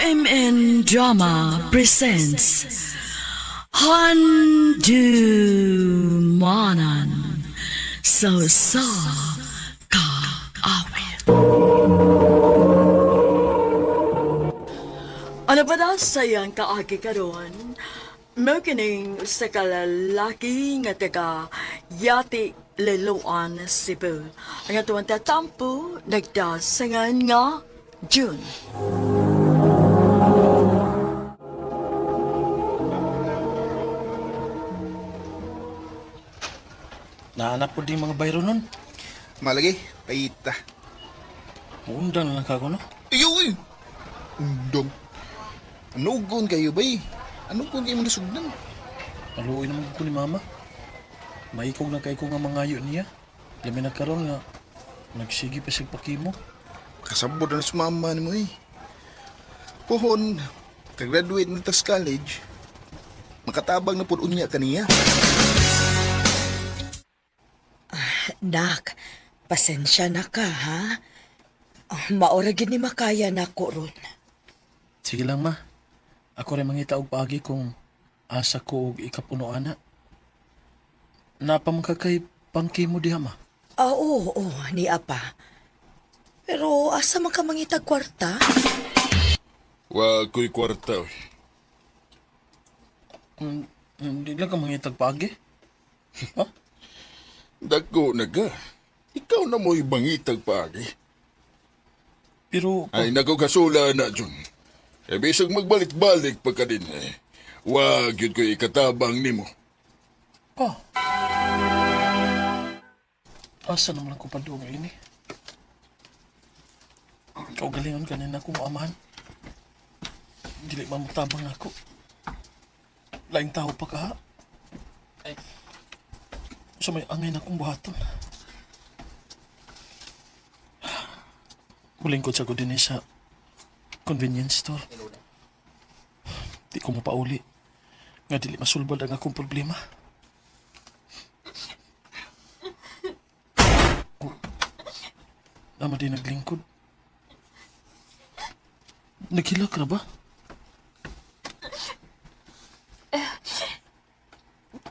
RMN Drama presents Handumanan So Sa Ka Awit. Ano ba daw sayang kaagi karon? Mo kining sa kalalaki nga taga Yati Liloan, Cebu. Ang atuang tatampo nagdasangan nga June. Naanap po din mga bayro nun. Malagi, paita. Muundang lang ka ko, no? Ayun! Undong. Anugon kayo, bay? Anugon kayo mga sugdan? Maluoy naman ko ni mama. Maikog na kay ko nga mangayo niya. Lami nagkaroon nga. Nagsigi pa sig pakimo. Kasabot na sa mama ni mo eh. Pohon, kagraduate na tas college. Makatabang na po unya kaniya. Nak, pasensya na ka, ha? Maoragin ni makaya na ko ron. Sige lang, ma. Ako rin mangita og paagi kung asa ko og ikapuno ana. Napam ka kay pangkimo diha, ma. Oo, ni Apa. Pero asa man ka mangitag kwarta? Wa ko'y kwarta. Hindi lang ka mangitag paagi. Ha? Dako na ka. Ikaw na mo ibangitag paagi. Pero... Ay, nakukasula na, Jun. E bisag magbalik-balik pa ka din eh. Wag yun ko ikatabang ni mo. Pa. Asa naman ako padung ini? Ikaw galingon kanina kung amahan. Dili man matabang ako. Laing tao pa ka, ha? Ay... So may angay na kong buhaton. Huling ko sa ko din sa convenience store. Di ko mapauli. Nga dili masulbad ang akong problema. Nama di naglingkod. Naghilak na ba?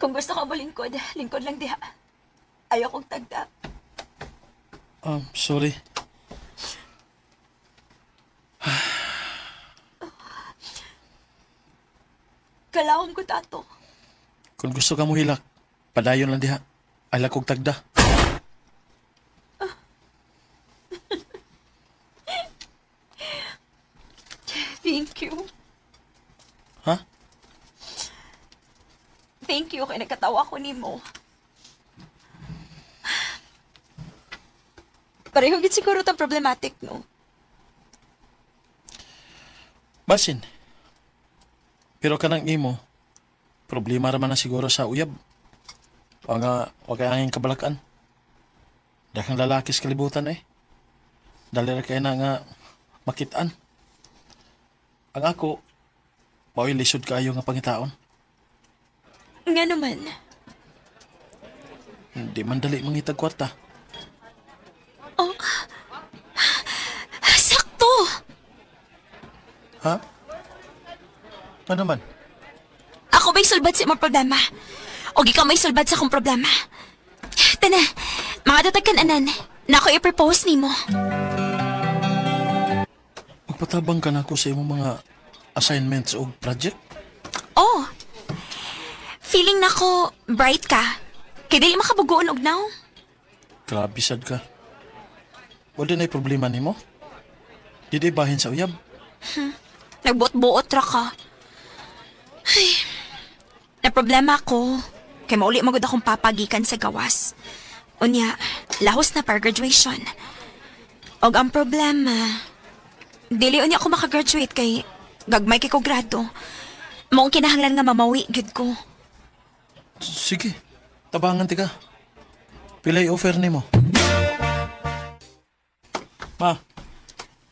Kung gusto ka mo lingkod lang diha. Ayaw kong tagda. Sorry. Kalawang ko tato. Kung gusto ka mo hilak, padayon lang diha. Ala kong tagda. Thank you. Ha? Thank you kay nagkatawa ko nimo. Pareho gid siguro ta problematic, no? Basin. Pero kanang imo, problema raman na siguro sa uyab. O nga, wag kay angin kabalakan. Dakang lalaki sa kalibutan eh. Dali ra kay na nga makitaan. Ang ako, mao'y lisod kaayo nga pangitaon. Nga naman. Hindi man dali mangitag kwarta. Oh. Sakto! Ha? Ano man? Ako ba'y sulbad sa imong problema? O ikaw may sulbad sa akong problema? Tana, mga tatagkan anan, na ako i-propose nimo. Magpatabang ka na ako sa imong mga assignments o project? Oh, feeling na ko bright ka. Kaya dili makabugoon og now. Grabe sad ka. Wala na'y problema ni mo? Di bahin sa uyab. Nagbuot-buot ra ka. Ay, na problema ko. Kaya mauli magod akong papagikan sa gawas. Unya, lahos na para graduation. Og ang problema, dili unya ako makagraduate kay gagmay kay ko grado. Maong kinahanglan nga mamawi gid ko. Sige, tabangan ti ka. Pilay offer ni mo. Ma,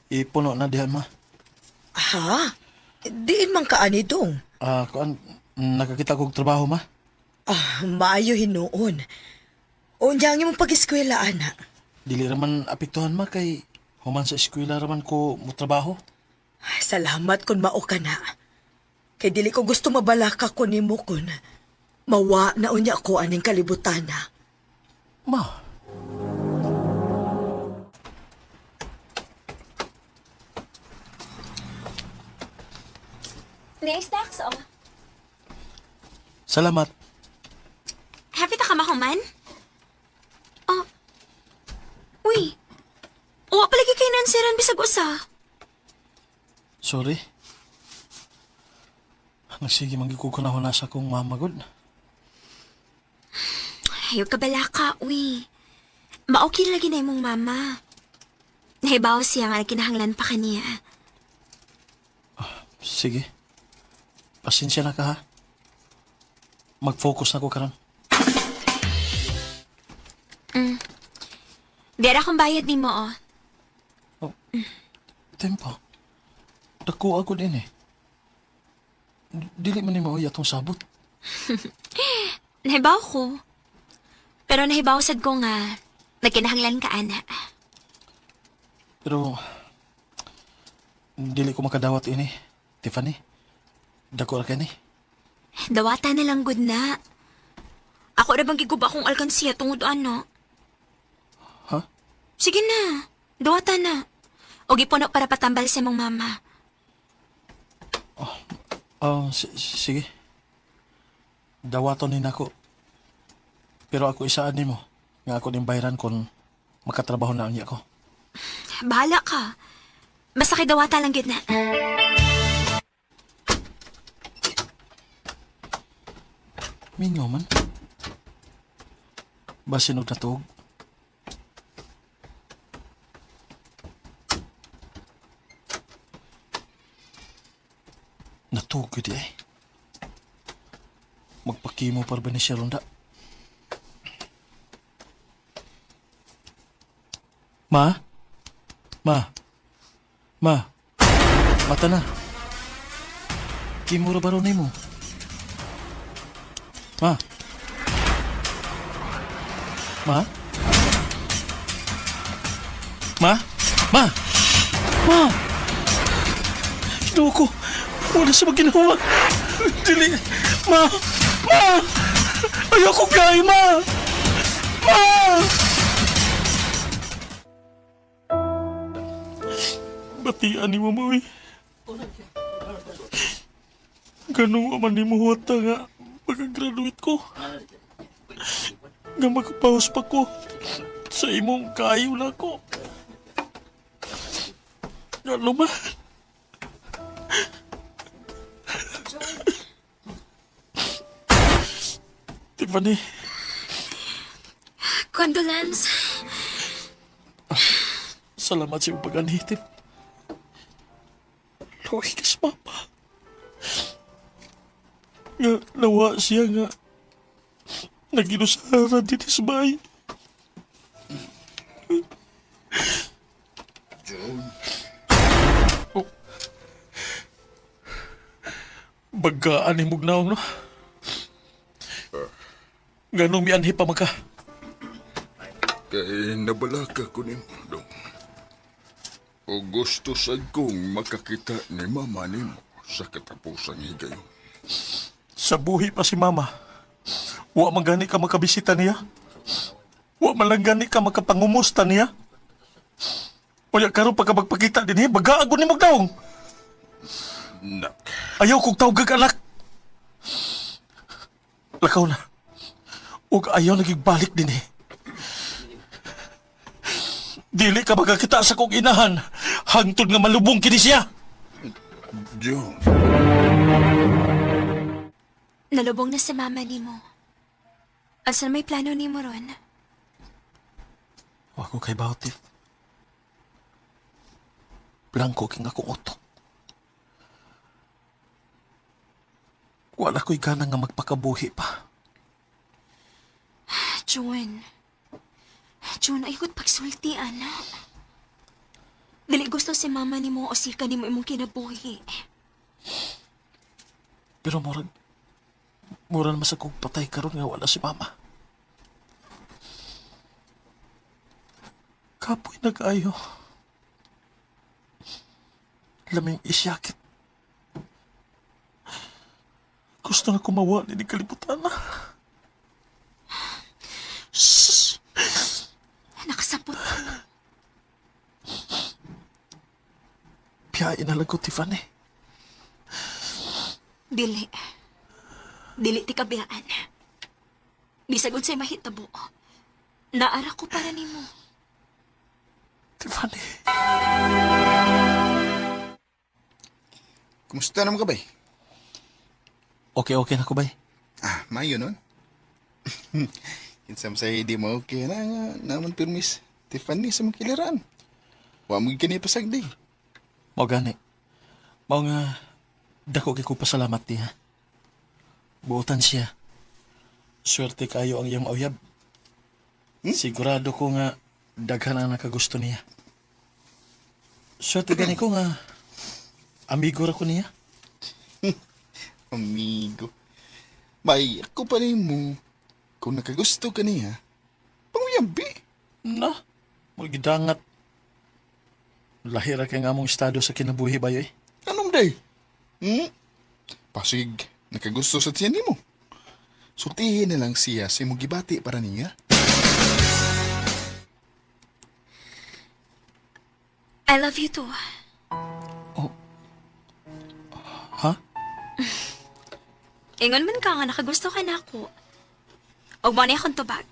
ipuno na dihan ma. Ha? Diin man ka ani dong. Kuan, nakakita kong trabaho ma. Maayo hinuon. Unyang imong pag-eskwela, ana. Dili raman apektuhan ma kay human sa eskwela raman ko mo trabaho. Salamat kung mao ka na. Kay dili ko gusto mabalaka ko nimo kun mawa na unya ko aning kalibutana. Ma, Next tax, oh. salamat. Happy ta ka mahuman? Oh. Uy. Uwa palagi kay nansiran bisag usa. Sorry. Nagsige magikukunahon na sa kong mamagod. Ayaw ka bala ka, uy. Maokey lagi na imong mama. Nahibaw siya nga kinahanglan pa kaniya. Sige. Pasensya na ka ha. Mag-focus na ko karon. Dira akong bayad ni mo, oh. Tempo. Dako ako din eh. Dili man ni mao atong sabot. Nahibaw ko. Pero nahibaw sad ko nga nagkinahanglan ka, ana. Pero dili ko makadawat ini, Tiffany. Dako ra kani. Dawata na lang good na. Ako na bang giguba akong alkansiya tungod ano? Ha? Sige na. Dawata na. O gipuno para patambal sa mong mama. Sige. Dawaton ni nako. Pero ako isaan nimo nga ako ning bayran kung makatrabaho na niya ko. Bahala ka. Basta kay dawata lang gid na. Minyo man. Basin og natug. Natug gid eh. Magpakimo para ba ni siya ronda? Ma? Mata na. Kimura ba ron mo? Ma? Ma? Ma? Ma? Ma? Hino ko. Wala sa maginawa. Dili. Ma? Ma? Ayoko gay, ma! Ma! Batian ni mo, Maui. Ganun man ni mo hota nga pag-graduate ko. Nga magpaus pa ko. Sa imong kayo na ko. Ano ba? Tiffany. Condolence. Salamat sa iyong pag-anhitip. Luhay ka sa mama. Nga nawa siya nga naginusara din sa bahay. John, Oh. Bagaan ni Mugnaong, no? Ganong mi anhi pa maka. kay nabalaka ko ni Dong. O gusto sad kong makakita ni mama nimo sa katapusang higayon. Sa buhi pa si mama. Wa man gani ka makabisita niya. Wa man lang gani ka makapangumusta niya. Unya karon pagka magpakita din bagaago ni Mugnaong. Nak, Ayaw kong tawag anak. Lakaw na. Ug ayaw nagigbalik din eh. Dili ka magkakita sa kong inahan. Hangtod nga malubong kini siya. John, Nalubong na si mama ni mo. Asa may plano ni mo ron? Wa ko kay Bautif. Blanco king akong utok. Wala ko'y gana nga magpakabuhi pa. June, ayot pagsulti, ana. Dili gusto si mama ni mo o sika ni mo imong kinabuhi. Pero murag masakog patay karon nga wala si mama. Kapoy nag-ayo. Laming isyakit. Gusto na kumawa ni kalibutan na. Shh! Nakasapot ko. Piyain na lang ko, Tiffany. Dili. Dili ti kabiyaan. Bisag unsay mahitabo. Naara ko para nimo. Tiffany. Kumusta naman ka, bay? Okay na ko, bay. Mayo nun. Kinsam sa hindi mo okay na nga naman permis. Tiffany sa mga kiliraan. Wa mo gani pasagdi. Mao gani. Mao nga dako kay ko pasalamat niya. Buotan siya. Swerte kayo ang iyang mauyab. Sigurado ko nga daghan ang nakagusto niya. Swerte gani ko nga amigo ra ko niya. Amigo. Bay, ako pa rin mo. Kung nakagusto ka niya, panguyambi. Na, magidangat. Lahira kay nga mong estado sa kinabuhi ba yoy? Anong day? Pasig, nakagusto sa tiyan mo. Sultihin na lang siya sa imong gibati para niya. I love you too. Ha? Ingon man ka nga nakagusto ka na ako. Og mo na akong tubag.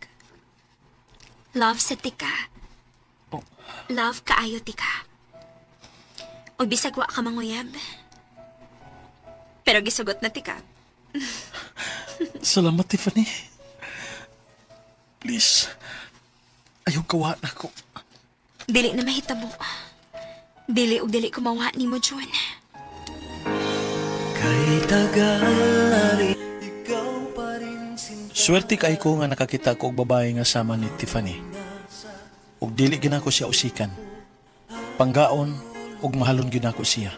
Love sa tika. Oh. Love kaayo tika. Og bisag wa ka manguyab. Pero gisugot na tika. Salamat, Tiffany. Please, ayaw kawa na ko. Dili na mahitabo. Dili og dili kumawa ni mo, June. Swerte kay ko nga nakakita ko og babae nga sama ni Tiffany. Ug dili gina ko siya usikan. Panggaon ug mahalon gina ko siya.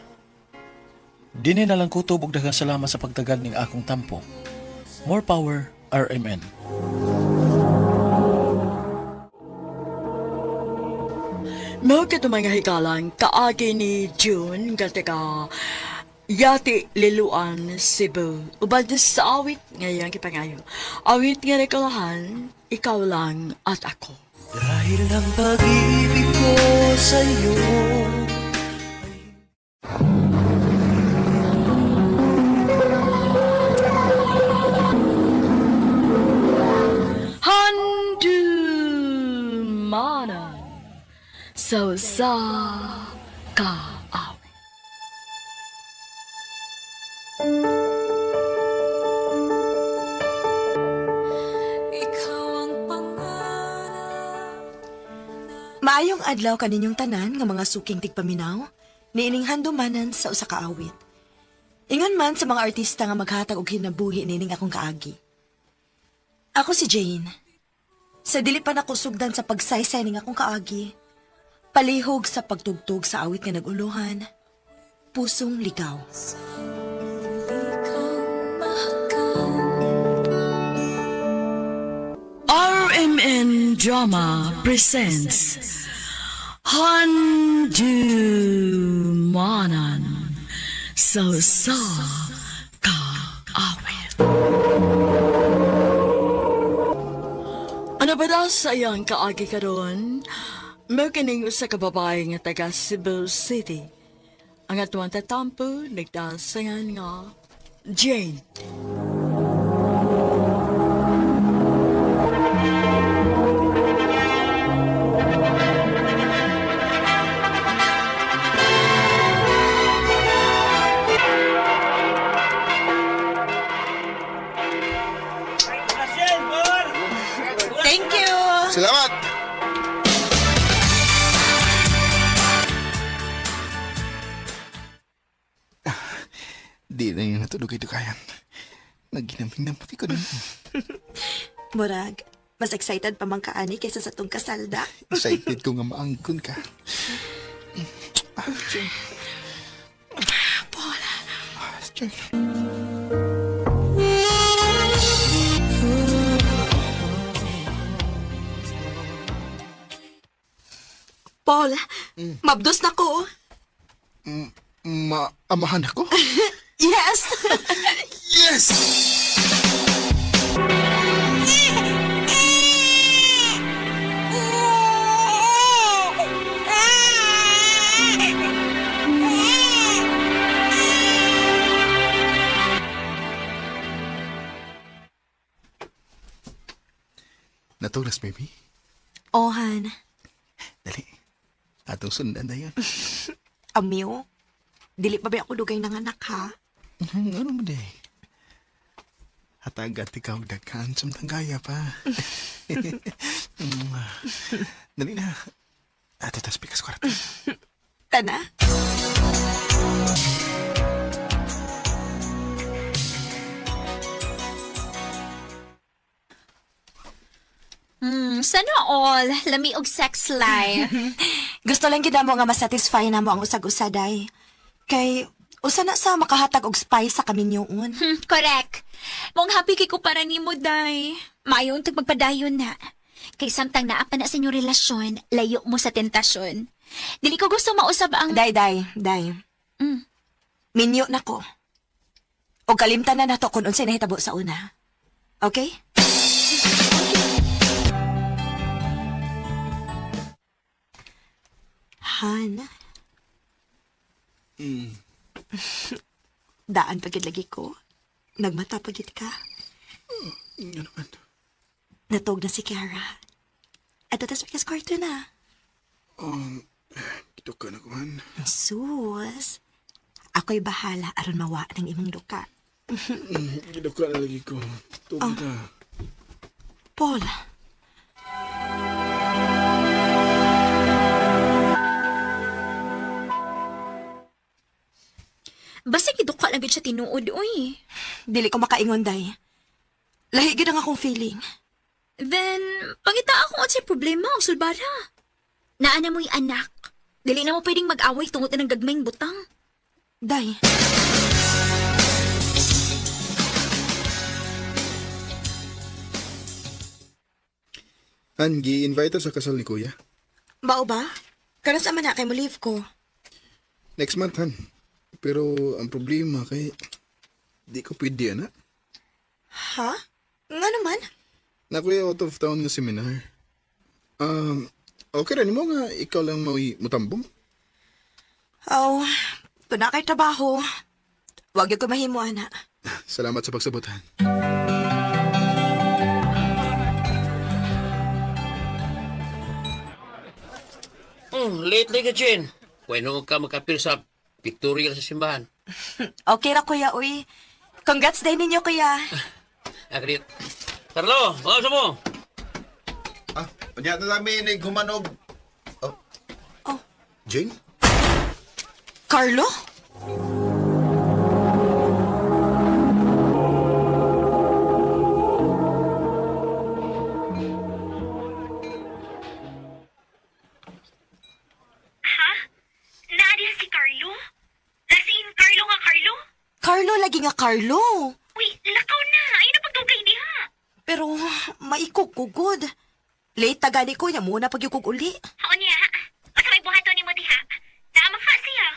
Dini na lang kutob og daghang salamat sa pagtagad ning akong tampo. More power, RMN. Mao ka mga hikalang kaagi ni June ka Yati Liluan, Cebu. Ubad sa awit ngayang kipangayo. Awit nga rekalahan, ikaw lang at ako. Dahil ang pag-ibig ko sa'yo Handumana sa kaawit. Maayong adlaw kaninyong tanan nga mga suking tigpaminaw, niining handumanan sa usa ka awit. Ingon man sa mga artista nga maghatag og kinabuhi nining akong kaagi. Ako si Jane. Sa dili pa nako sugdan sa pagsaysay ning akong kaagi, palihog sa pagtugtog sa awit nga naguluhan, pusong ligaw. RMN Drama presents Handumanan sa kaawit. Ano ba daw sa iyang kaagi karon? May kining usa ka babae nga taga Cebu City. Ang atuang tatampo nagdasangan nga Jane. Thank you! Salamat! Di na yun natulog ito kayan. Naginam-hinam pati ko nun. Murag, mas excited pa man kaani kaysa sa tong kasalda. Excited ko nga maangkon ka. Jane. Paula. Jane. Paul, mabdos na ko. Maamahan ako? Yes! Yes! Natulas, baby. Ohan, Dali. Atong sundan na yun. amiw, dili pa ba ako dugay ng anak, ha? Ano mo day? Hatagat ikaw daghan samtang kaya pa. Dali na. Ato tas pikas kwarto. Tana? Sana all, lami og sex life. Gusto lang gid mo nga masatisfy na mo ang usag-usaday. Kay, usa na sa makahatag og spice sa kaminyoon. Correct. Mong happy kay ko para nimo, day. Maayong magpadayon na. Kay samtang naa pa na sa inyong relasyon, layo mo sa tentasyon. Dili ko gusto mausab ang... Day. Mm. Minyo na ko. O kalimtan na nato kung unsay nahitabo sa una. Okay? Han. Daan pagid lagi ko. Nagmata pagid ka. Ano man? Natog na si Kiara. At tatas pikas kwarto na. Ito ka na kuhan. Sus. Ako'y bahala aron mawa ng imong duka. Ito ka na lagi ko. Tugod ka. Paul. Basta giduka lang gid siya tinuod, uy. Dili ko makaingon, day. Lahi gid ang akong feeling. Then, pangita ako at sa problema o sulbara. Naana mo'y anak. Dili na mo pwedeng mag-away tungod na ng gagmayng butang. Day. Han, gi-invite sa kasal ni Kuya. Bao ba? Karon sa man na kay mo leave ko. Next month, Han. Pero ang problema kay di ko pwede, anak. Ha? Nga naman? Nakuya out of town nga seminar. Okay rin mo nga ikaw lang mutambong. Oh, kung na kay trabaho, wag yung ko mahimo, ana. Salamat sa pagsabutan. Late na ka, Jen. Bueno ka makapil sa pictorial sa simbahan. Okay ra, kuya, uy. Congrats day ninyo, kuya. Akrit. Carlo, mga sa mo. Panya na namin ay gumanog. Oh. Jane? Carlo? Naadihan si Carlo? Lasin Carlo nga Carlo? Carlo, lagi nga Carlo. Uy, lakaw na. Ay napagdugay niya. Pero, maikugugod. Late na gani ko, niya muna pagyukog uli. Haon niya. O sa may buhato ni mo diha. Naamang fa siya.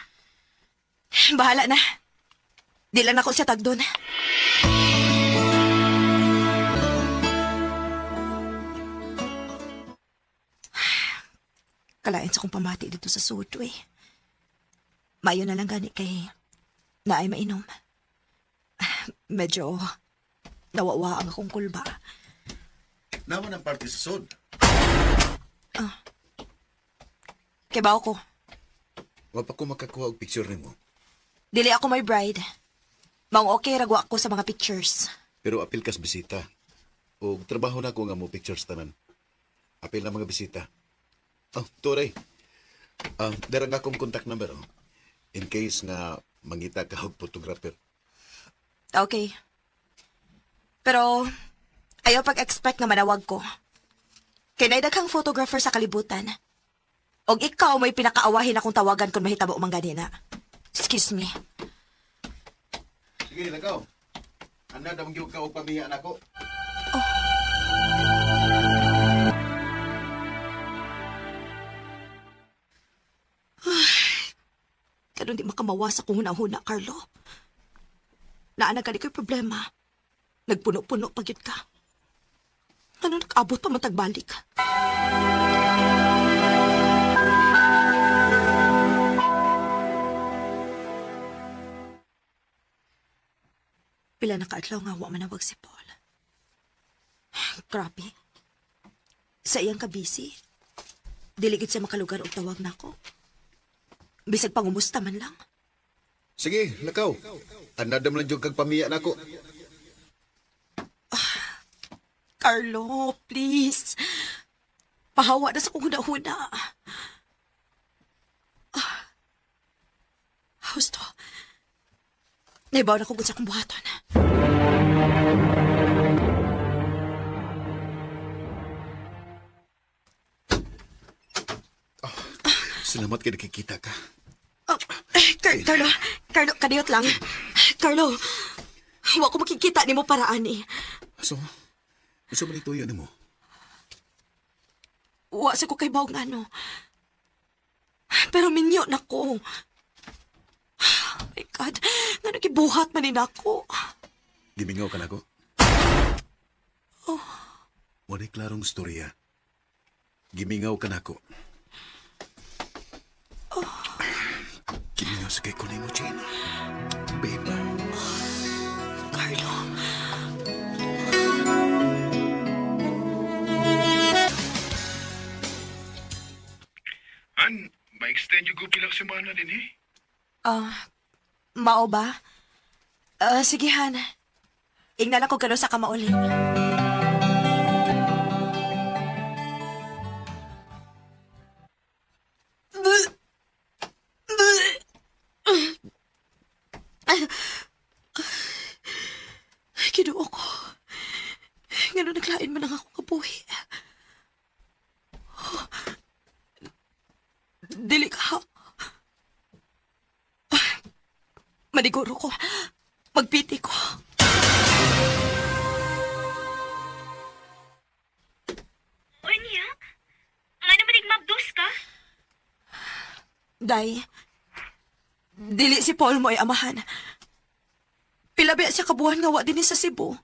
Bahala na. Di lang ako siya tagdon. Kalain sa kong pamati dito sa suto eh. Mayo na lang gani kay naay mainom. Medyo nawawa ang akong kulba. Naman ang party sa sod. Kay bao ko, Wapa ko makakuha og picture nimo. dili ako may bride. Maong okay ragwa ko sa mga pictures. Pero apil kas bisita. O trabaho na ko nga mo pictures tanan. Apil na mga bisita. Oh, turay. Dara nga akong contact number. Oh. In case nga mangita ka og photographer. Okay. Pero, ayaw pag-expect nga manawag ko. Kay naidaghang photographer sa kalibutan. Og ikaw may pinakaawahin akong tawagan kung mahitabo mang ganina. Excuse me. Sige, lagaw. Anda damang gyud ka og pamiya nako. pero di makamawas akong huna-huna, Carlo. Naana ka di ko'y problema. Nagpuno-puno pagid ka. Ano nag-abot pa matagbalik? Pila na kaadlaw nga wa manawag si Paul. Grabe. Sa iyang kabisi, diligid siya makalugar o tawag na ako. Bisag pangumusta man lang. Sige, lakaw. Anadam lang yung kagpamiya na ako. Carlo, please. Pahawa na sa kong huna-huna. Husto. Naibaw na kong sa kong buhaton. Salamat kayo nakikita ka. Carlo, kadiyot lang. Carlo, huwag ko makikita ni mo paraan eh. So malito yun mo? Huwag sa ko kay bawang ano. Pero minyo na ko. Oh my God, nga nagibuhat manin ako. Gimingaw ka na ko? Wala'y klarong storya. Gimingaw ka na ko. Gimingaw sa kay ko mo, Jane. Babe. Carlo. Han, ma-extend yung gupilang semana din eh. Mao ba? Sige, Han. Ignala ko gano sa kamauling. Kinuo ko. Ngano naglain man ang akong kabuhi. Dili ka. Maniguro ko. Magpiti ko. Unya? Nga naman nagmabdos ka? Day, dili si Paul mo ay amahan. Pilabi siya kabuhan nga wa din sa Cebu.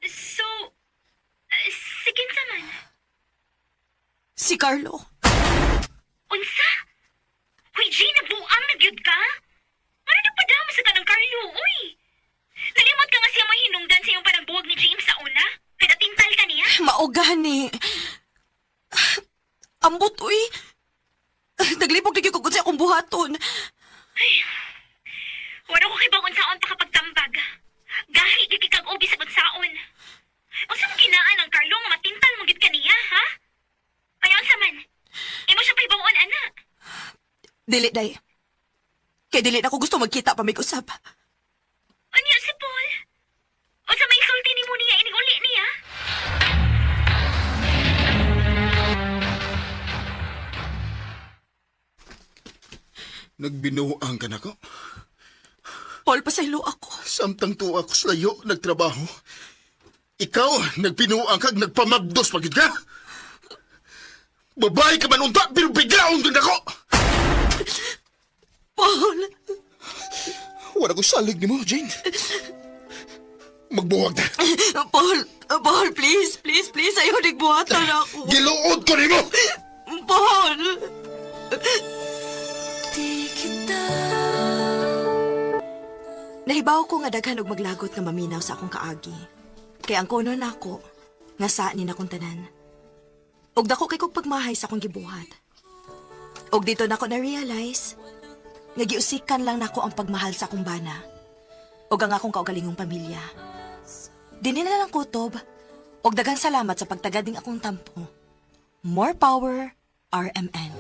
So, sigin sa man. Si Carlo. Unsa? Hoy, Jay, nabuang nagyud ka? Ano nagpadama sa tanang Carlo, uy? Nalimot ka nga siya mahinungdan sa iyong panagbuwag ni James sa una? Kada tintal ka niya? Maugani. Ambot, uy. Naglibog na ko sa akong buhaton. Ay, wala ko kay bawon saon pa kapag tambag. Gahi kikikag obi sa bunsaon. Unsa mo ginaan ang Carlo nga matintal mo gid kaniya, ha? Kaya unsa man? Imo siya pay bawon ana. Dili, day. Kaya dili na ko gusto magkita pa may usap. Anya si Paul? Unsa may sulti ni mo niya ining uli niya? Nagbinuang ka na ko. Paul, pasaylo ako. Samtang tuwa ko sa layo, nagtrabaho. Ikaw, nagpinuang kag nagpamagdos pagid ka. Babae ka man unta, pero biglaon din ako. Paul! Wala ko salig ni mo, Jane. Magbuwag na. Paul, please, please, please, ayaw nagbuhatan ako. Giluod ko ni mo! Paul! Nahibaw ko nga daghan og maglagot nga maminaw sa akong kaagi. Kaya ang kuno nako nga saan ni akong tanan. Og dako kay kog pagmahay sa akong gibuhat. Og dito nako na-realize nga giusikan lang nako ang pagmahal sa akong bana. Og ang akong kaugalingong pamilya. Dinhi na lang kutob. Og daghang salamat sa pagtagading akong tampo. More power, RMN.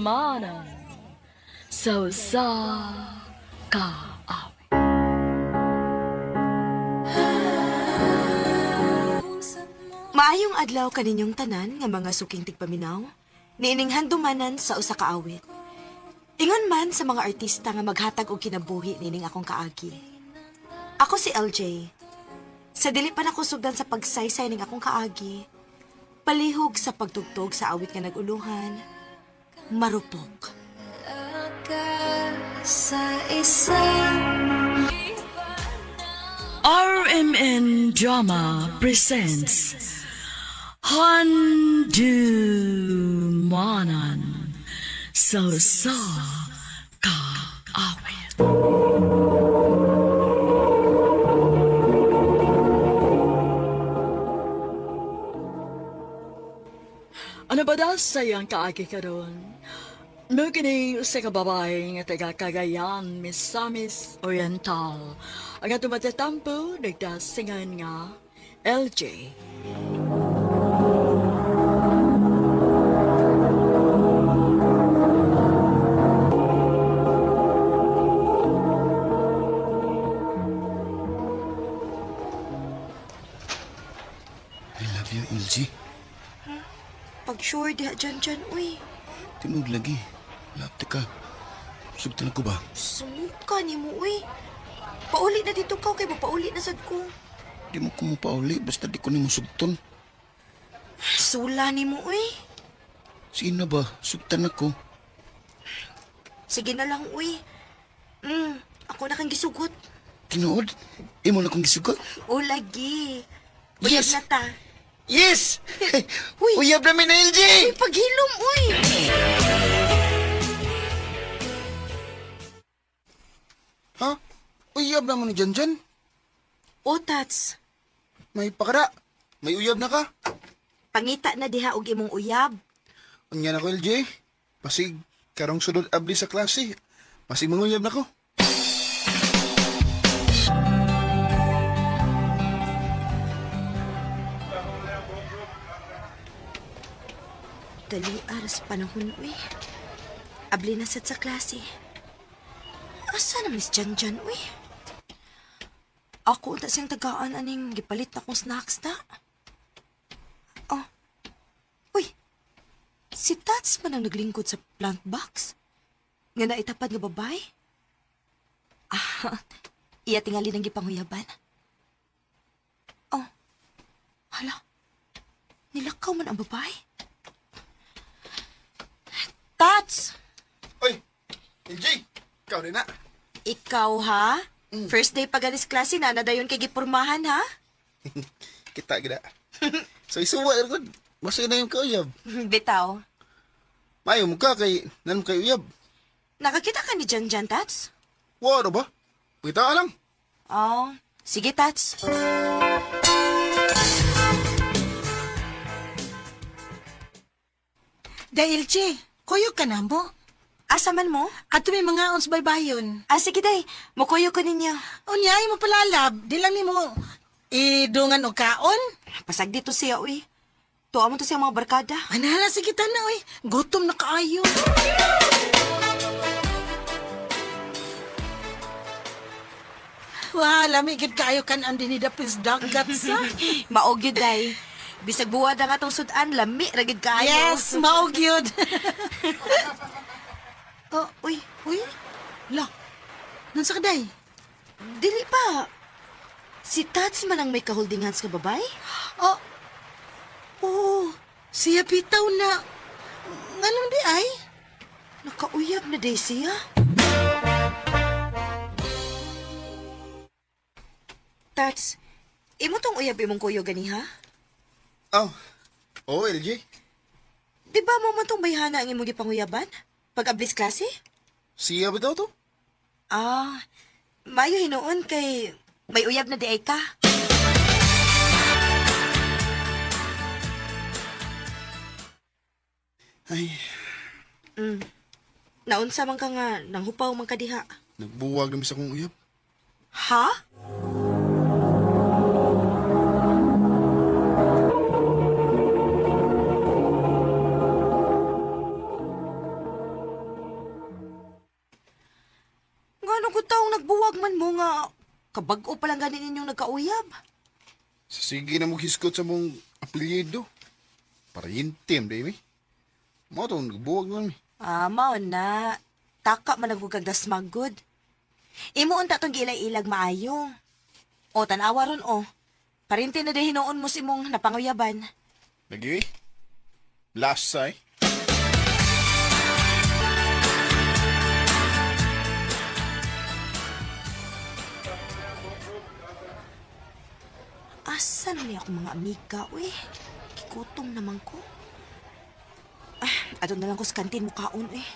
Mana so sa ka awi. Maayong adlaw kaninyong tanan nga mga suking tigpaminaw, niining handumanan sa usa ka awit. Ingon man sa mga artista nga maghatag og kinabuhi nining akong kaagi. Ako si LJ. Sa dili pa nako sugdan sa pagsaysay ning akong kaagi, palihog sa pagtugtog sa awit nga naguluhan, marupok. Sa isang RMN Drama presents Handumanan sa Kaawit. Ano ba daw sayang kaagi karon? Mugini sa kababae nga taga Cagayan, Misamis Oriental. Ang atong matatampo, nagdasingan nga LJ. I love you, LG. Pag sure diha dyan, uy. Tinud lagi. Lapte ka. Sugtan ako ba? Sumuka ni mo, uy. Pauli na dito ka, kay pauli na sad ko. Di mo ko pauli, basta di ko ni mo sugton. Sula ni mo, uy. Sino ba? Sugtan ako. Sige na lang, uy. Ako na kang gisugot. Tinuod? Imo na kong gisugot? O, lagi. Uyab Yes! na ta. Yes! Uy. Uyab namin na, LG! Uy, paghilom, uy. Ha? Uyab naman ni Janjan? O, Tats. May pakara. May uyab na ka. Pangita na diha og imong uyab. Unya na ko, LJ. Pasig, karong sunod abli sa klase. Pasig manguyab na ko. Dali aras panahon, uy. Abli na sad sa klase. Asa naman si Janjan, uy? Ako na siyang tagaan aning gipalit na kong snacks na. Oh. Uy. Si Tats man ang naglingkod sa plant box? Nga naitapad nga babay? Ah, iya tingali ng gipanghuyaban. Oh. Hala. Nilakaw man ang babay? Tats! Oy, LJ, ikaw rin na. Ikaw, ha? First day pagalis klase na, nadayon kay gipurmahan, ha? Kita gida. So isuwa ko. Masaya na yung kauyab. Bitaw. Mayo mo ka kay nan kay uyab. Nakakita ka ni Janjan, Tats? Wala ba? Kita lang. Oh, sige, Tats. Dahil, Che, kuyo ka na mo. Asa man mo? Ato may mga ons baybayon. Ah, sige, day. Mukuyo ko ninyo. Unyay mo palalab. Di lang ni mo idungan o kaon. Pasag dito siya, uy. Tuwa mo to siya mga barkada. Anala, sige ta na, uy. Gutom na kaayo. Wala, may gid kaayo kan ang dinidapis dagat sa. Maogyod, day. Bisag buwad ang atong sudan, lami, ragid kaayo. Yes, maugyod. Oh, uy. Uy, la, nansa ka day? Dili pa. Si Tats man ang may kaholding hands ka babay? Oh, oh, siya bitaw na. Nganong di ay? Nakauyab na day siya. Tats, imo tong uyab imong kuyo gani, ha? Oh. Oh, LJ. Di ba mo man tong bayhana ang imong gipanguyaban? Pag-ablis klase? Siya ba daw to? Ah, mayo hinuon kay may uyab na di ay ka. Ay, Naunsa man ka nga, nanghupaw man ka diha. nagbuwag namin sa kong uyab. Ha? Ngano ko taong nagbuwag man mo nga, kabag-o pa lang ganin ninyong nagkauyab. Sa sige na mo hiskot sa mong apelyido. Para yintim, day mi. Mo itong nagbuwag naman mi. Ah, mao na. Taka man ang gugagdas magod. Imo unta tong gilay-ilag maayo. O tanawa ron o. Parinti na day hinoon mo si mong napanguyaban. Lagi, uy. Last say. Asan ni ako mga amiga, uy? Kikutom naman ko. Ato na lang ko sa kantin mo kaon, eh.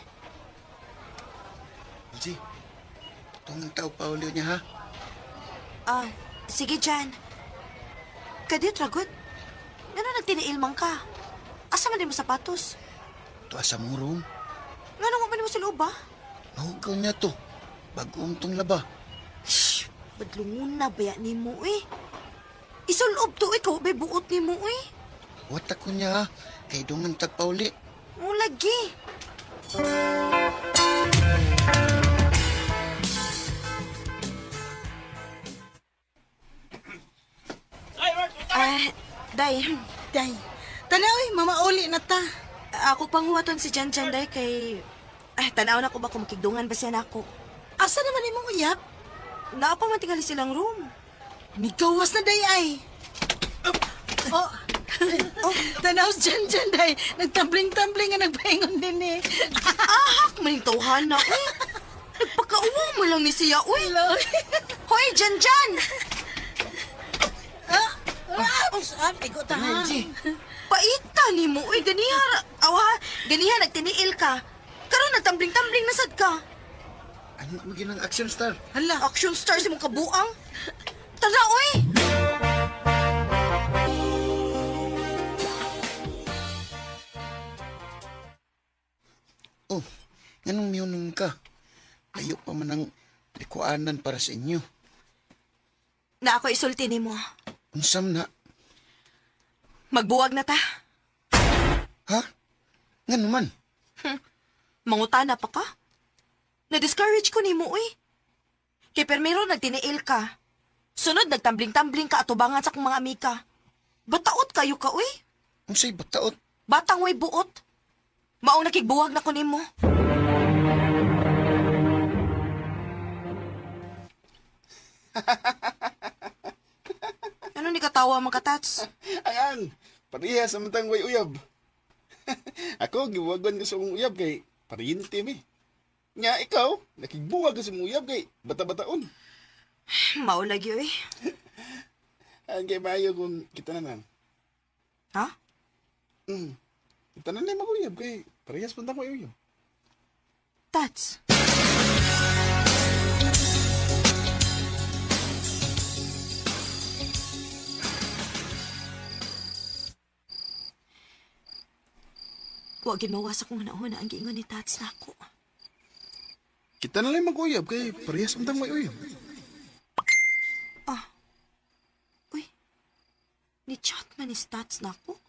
LJ, itong tao pa ulit niya, ha? Sige, Jan. Kadit, ragot. Ngano nagtiniilmang ka? Asa man din mo sapatos? Ito asa mong room. Ngano mo man mo sa loob, ba? Mahugaw niya to. Bagoong tong laba. Badlungon na baya ni mo, eh. Isuloob to, ikaw, bay buot ni mo, eh. Wata ko niya, ha? Kay dungan tagpauli. Mo lagi. Day. Day, tanaw mamauli na ta. Ako pang huwaton si Jan Jan, day, kay... tanaw na ko ba kung makigdungan ba siya na ako? Asa naman imong uyab? Naa pa man tingali silang room. Migawas na day ay. Oh, tanaw dyan, day. Nagtambling-tambling nga nagpahingon din eh. Ahak, maning tawhan na, uy. Nagpakauwa mo lang ni siya, uy. Hoy, Jan Jan! Ikaw tahan. Paita ni mo, uy. Ganiha, nagtiniil ka. Karon nagtambling-tambling na sad ka. Ano maging ng action star? Hala, action star si mong kabuang. Tara, uy! Oh, ganong miyunong ka. Layo pa man ang likuanan para sa inyo. Na ako isulti ni mo. Unsam na. Magbuwag na ta. Ha? Nga naman. Mangutana pa ka? Na-discourage ko ni mo, uy. Kay permero nagtiniil ka. Sunod, nagtambling-tambling ka atubangan sa kong mga amika. Bataot kayo ka, uy. Unsay bataot? Batang way buot. Maong nakigbuwag na ko ni mo. Ano ni katawa mga katats? Ayan, pariha sa matang way uyab. Ako, giwagan ko sa mong uyab kay parinti mi. Nga ikaw, nakigbuwag ka sa mong uyab kay bata-bataon. Maulagi, uy. Ang kay maayo kung kita na nan. Ha? Kita na na mag-uyab kay parehas pantang way uyab. Tats. Huwag ginawas akong nauna ang giingon ni Tats na ako. Kita na lang mag-uyab kay parehas pantang way uyab. Uy, ni-chat man ni Tats na ako.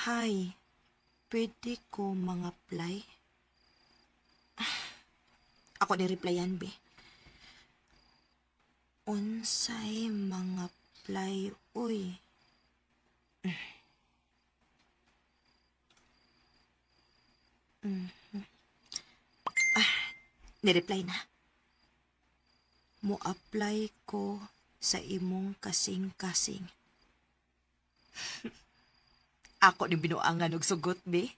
Hi, pwede ko mga-apply? Ako ni-replyan, be. Unsay mga-apply, uy. Ni-reply na. Mo-apply ko sa imong kasing-kasing. Ako ni binuangan og sugot, be.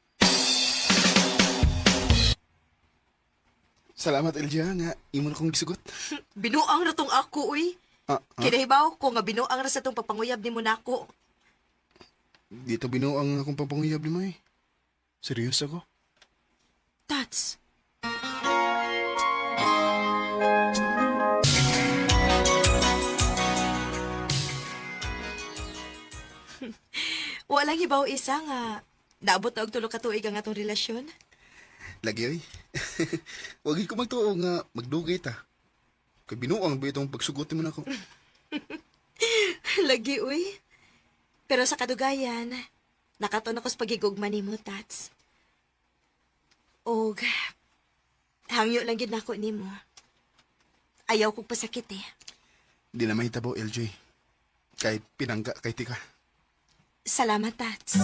Salamat, Elja, nga imo na kong gisugot. Binuang na tong ako, uy. Kinahibaw ko nga binuang na sa tong papanguyab ni mo nako. Dito binuang akong papanguyab ni mo eh. Serious ako. Tats. Walang hibaw isa nga naabot na og tulo ka tuig ang atong relasyon. Lagi oy. Wag ko magtuo nga magdugay ta. Kay binuang ba itong pagsugutin mo na ako? Lagi, uy. Pero sa kadugayan, nakaton ako sa pagigugma ni mo, Tats. Og, hangyo lang gid nako ni mo. Ayaw kong pasakit eh. Di na mahitabo, LJ. Kahit pinangga kay tika. Salamat, Tats.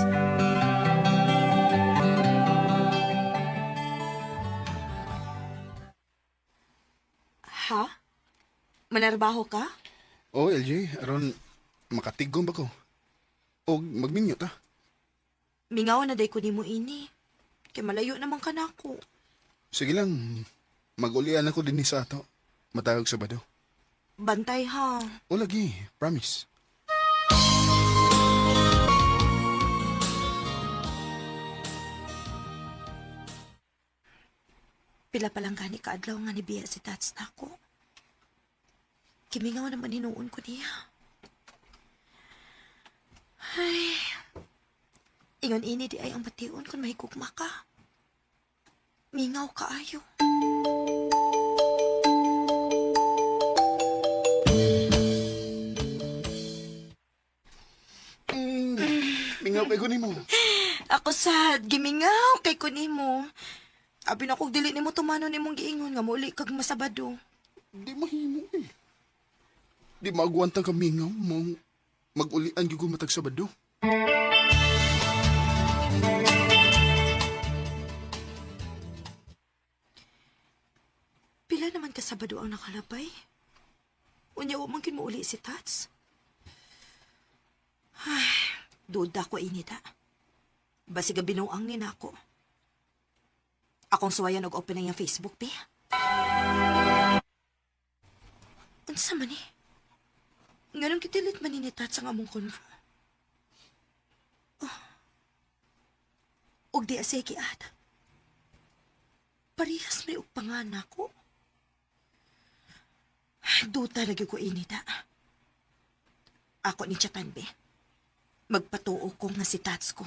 Ha? Manarbaho ka? Oh, LJ, aron makatigom ba ko? O magminyo ta. Mingaw na day ko ni mo ini. Kay malayo naman ka na ako. Sige lang, mag-ulian ako din ni sa ato. Matawag Sabado. Bantay ha. O lagi, promise. Pila palang gani kaadlaw nga ni Bia si Tats na ako. Kimingaw naman hinuon ko niya. Ay, ingon ini di ay ang batiun kung mahigugma ka. Mingaw ka ayo. Mingaw kay kunin mo. Ako sad, gimingaw kay kunimo. Abi na kog dili nimo tumano nimong giingon nga muli kag masabado. Di mahimo eh. Di maagwantang ka mingaw mong mag-ulian gyud ko matag Sabado. Pila naman ka Sabado ang nakalabay? Unya wa man kin mo uli si Tats. Ay, duda ko inita. Basi ga binuang ni nako. Akong suwayan og open na yung Facebook, pe. Unsa man eh? Nganong kitilit man ni Tats ang among konvo. Oh. Og di asegi at. Parehas may og panganak ko. Duta lagi ko inita. Ako ni Chatan, be. Magpatuo ko nga si Tats ko.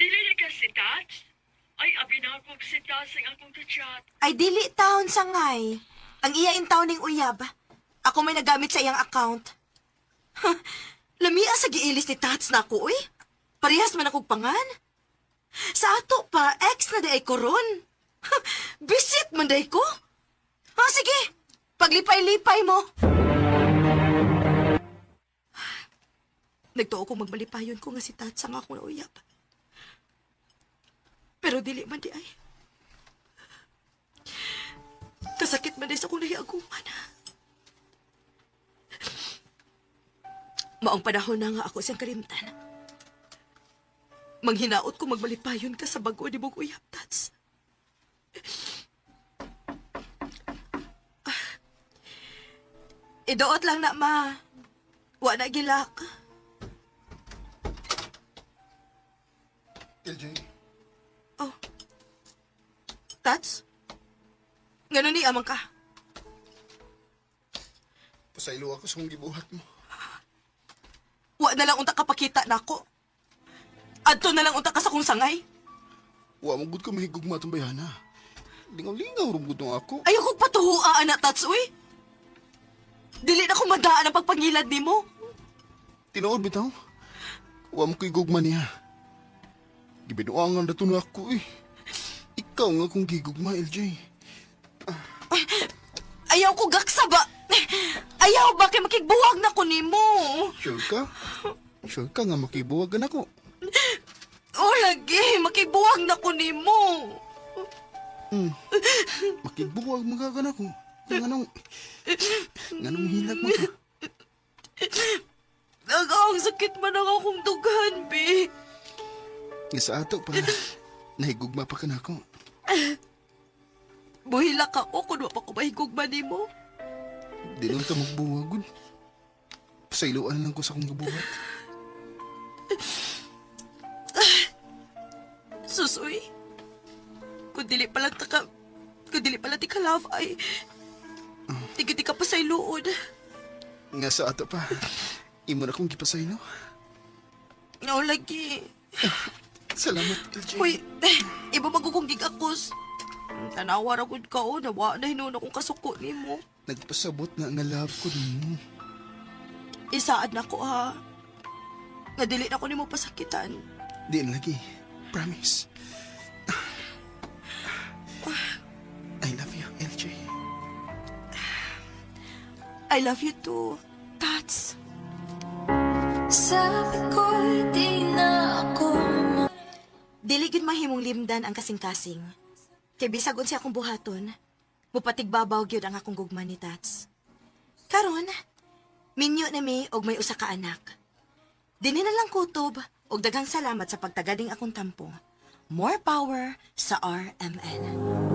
Dili ka si Tats? Ay, abinakog si Tats ang akong ka-chat. Ay, dili taon sangay. Ang iyain taon ning uyab. Ako may nagamit sa iyang account. Lamia sa giilis ni Tats na ako, uy. Parehas man akong pangan. Sa ato pa, ex na day ko ron. Visit man day ko. Sige, paglipay-lipay mo. Nagtuo ko magmalipayon ko nga si Tats ang ako na uyab. Pero dili man di ay. Kasakit man di sa kong nahiaguman. Maong panahon na nga ako siyang kalimtan. Manghinaot ko magmalipayon ka sa bago ni mong uyab, Tats. Idoot lang na, ma. Wa na gilak. LJ, Oh. Tats? Ganun ni amang ka? pasaylo ako sa kong gibuhat mo. Wa na lang unta kapakita na ako. Adto na lang unta ka sa kong sangay. Wa mo gud ka mahigugma tong bayana. Lingaw-lingaw rum gud tong ako. Ayaw kong patuhuaan na, Tats, uy. Dili na ko madaan ang pagpangilad ni mo. Tinuod bitaw. Wa mo ko'y gugma niya. Gibinuangan na to na ako eh. Ikaw nga kung gigugma, LJ. Ayaw ko gaksa ba? Ayaw ba kay makigbuwag na ko ni mo? Sure ka? Sure ka nga makibuwagan ako. O lagi, makigbuwag na ko ni mo. Makibuwag magagan ako. Nganong hilag mo ka? Ang sakit man ang akong dughan, be. Nga sa ato pa, nahigugma pa ka na ako. Buhilak ako kung wa pa ko mahigugma ni mo. Di nun ka magbuwagod. Pasayloan lang ko sa kong gabuhat. Susoy. Kung dili pala ti ka love ay tigiti ka pa sa iluod. Nga sa ato pa, imo na kong gipasaylo. No, lagi. Salamat, LJ. Uy, iba magugong gigakos. Tanawa ra gud ka o, nawa na hinuon akong kasuko ni mo. Nagpasabot na nga love ko nimo. Isaad na ko ha. Nga dili na ko ni mo pasakitan. Di na lagi. Promise. I love you, LJ. I love you too, Tats. Sabi ko di na ako Dili gid mahimong limdan ang kasing-kasing. Kay bisag unsa akong buhaton, mupatigbabaw gyud ang akong gugma ni Tats. Karon, minyo na mi og may usa ka anak. Dinhi na lang kutob og daghang salamat sa pagtagading akong tampo. More power sa RMN.